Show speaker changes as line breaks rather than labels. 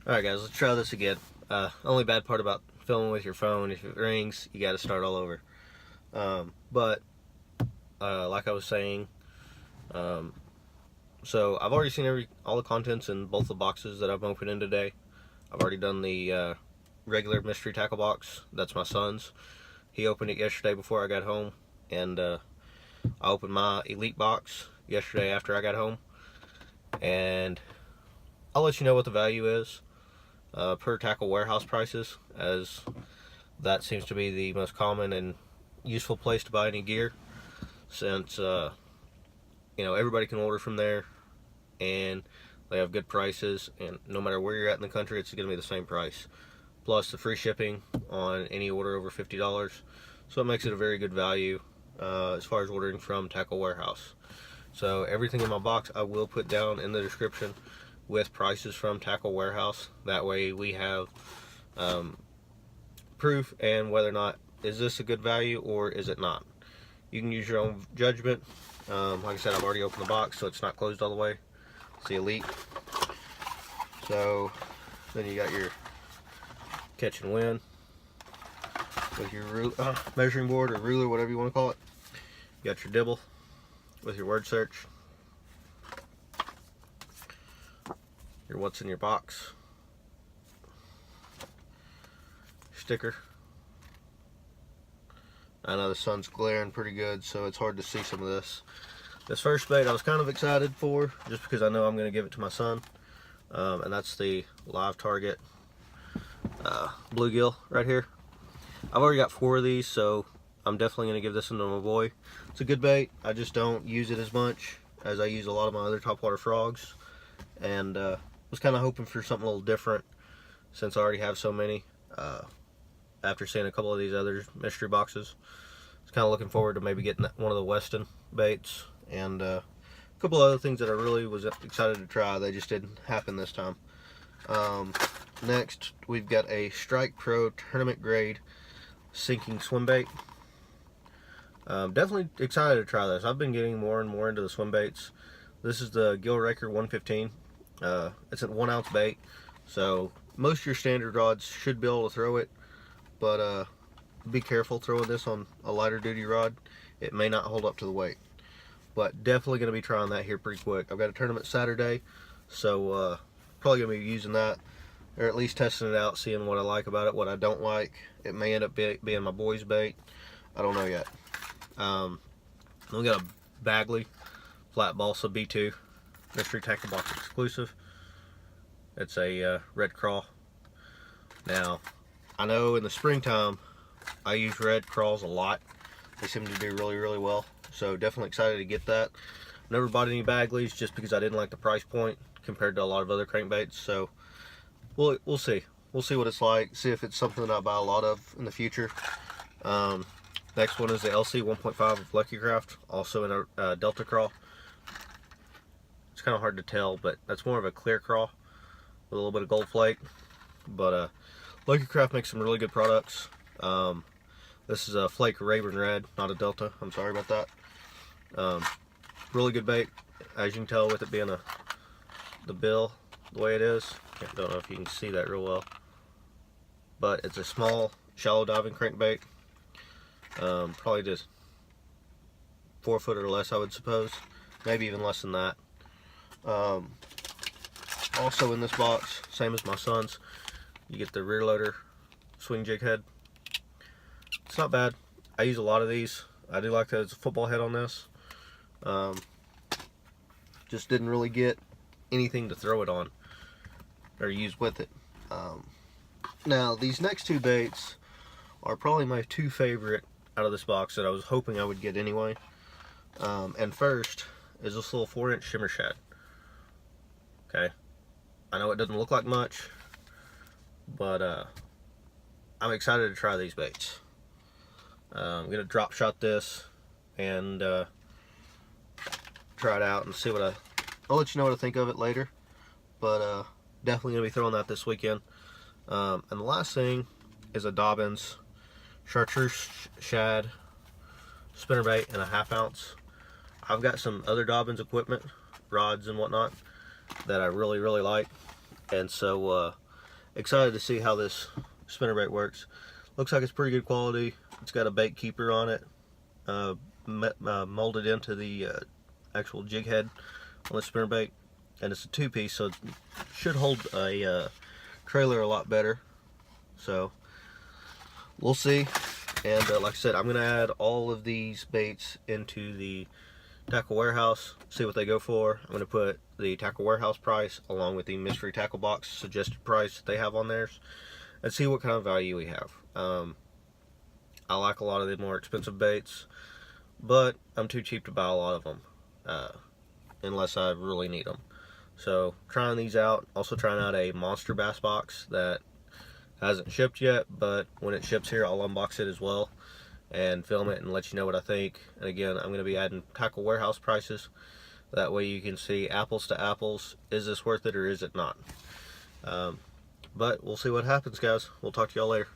Alright guys, let's try this again. Only bad part about filming with your phone, if it rings, you gotta start all over. But like I was saying, so I've already seen all the contents in both the boxes that I'm opening today. I've already done the regular mystery tackle box. That's my son's. He opened it yesterday before I got home, and I opened my elite box yesterday after I got home. And I'll let you know what the value is per tackle warehouse prices, as that seems to be the most common and useful place to buy any gear, since everybody can order from there and they have good prices, and no matter where you're at in the country, it's going to be the same price, plus the free shipping on any order over $50. So it makes it a very good value as far as ordering from Tackle Warehouse. So everything in my box I will put down in the description with prices from Tackle Warehouse. That way we have proof, and whether or not is this a good value or is it not. You can use your own judgment. Like I said, I've already opened the box, so it's not closed all the way. It's the elite. So then you got your catch and win with your measuring board or ruler, whatever you want to call it. You got your dibble with your word search, your what's in your box sticker. I know the sun's glaring pretty good, so it's hard to see some of this. This first bait I was kind of excited for, just because I know I'm going to give it to my son, and that's the Livetarget Bluegill right here. I've already got 4 of these, so I'm definitely going to give this one to my boy. It's a good bait. I just don't use it as much as I use a lot of my other topwater frogs, and was kind of hoping for something a little different since I already have so many. After seeing a couple of these other mystery boxes, I was kind of looking forward to maybe getting one of the Weston baits, and a couple other things that I really was excited to try. They just didn't happen this time. Next, we've got a Strike Pro tournament grade sinking swim bait. Definitely excited to try this. I've been getting more and more into the swim baits. This is the Gill Raker 115. It's a 1 ounce bait, so most of your standard rods should be able to throw it, but be careful throwing this on a lighter duty rod. It may not hold up to the weight, but definitely going to be trying that here pretty quick. I've got a tournament Saturday, so probably going to be using that, or at least testing it out, seeing what I like about it, what I don't like. It may end up being my boy's bait. I don't know yet. We got a Bagley flat Balsa B2 mystery tackle box exclusive. It's a red crawl. Now, I know in the springtime I use red crawls a lot. They seem to do really, really well. So definitely excited to get that. Never bought any Bagleys just because I didn't like the price point compared to a lot of other crankbaits. So we'll see. We'll see what it's like. See if it's something that I buy a lot of in the future. Next one is the LC 1.5 of Lucky Craft, also in a Delta crawl. It's kind of hard to tell, but that's more of a clear crawl with a little bit of gold flake. But Lucky Craft makes some really good products. This is a Flake Raven Red, not a Delta. I'm sorry about that. Really good bait, as you can tell with it being the bill the way it is. I don't know if you can see that real well, but it's a small, shallow diving crankbait. Probably just 4 foot or less, I would suppose. Maybe even less than that. Also in this box, same as my son's, you get the rear loader swing jig head. It's not bad. I use a lot of these. I do like that it's a football head on this. Just didn't really get anything to throw it on or use with it. Now these next 2 baits are probably my 2 favorite out of this box that I was hoping I would get anyway. And first is this little 4-inch Shimmer Shad. Okay, I know it doesn't look like much, but I'm excited to try these baits. I'm gonna drop shot this and try it out and see what I'll let you know what I think of it later, but definitely gonna be throwing that this weekend. And the last thing is a Dobbins Chartreuse Shad spinnerbait in a 1/2 ounce. I've got some other Dobbins equipment, rods and whatnot, that I really, really like, and so excited to see how this spinnerbait works. Looks like it's pretty good quality. It's got a bait keeper on it, molded into the actual jig head on the spinnerbait, and it's a 2-piece, so it should hold a trailer a lot better. So we'll see. And like I said, I'm going to add all of these baits into the tackle warehouse, see what they go for. I'm going to put the tackle warehouse price along with the mystery tackle box suggested price that they have on theirs, and see what kind of value we have. I like a lot of the more expensive baits, but I'm too cheap to buy a lot of them unless I really need them. So trying these out, also trying out a monster bass box that hasn't shipped yet, but when it ships here I'll unbox it as well and film it and let you know what I think. And again, I'm going to be adding tackle warehouse prices, that way you can see apples to apples, is this worth it or is it not. But we'll see what happens, guys. We'll talk to y'all later.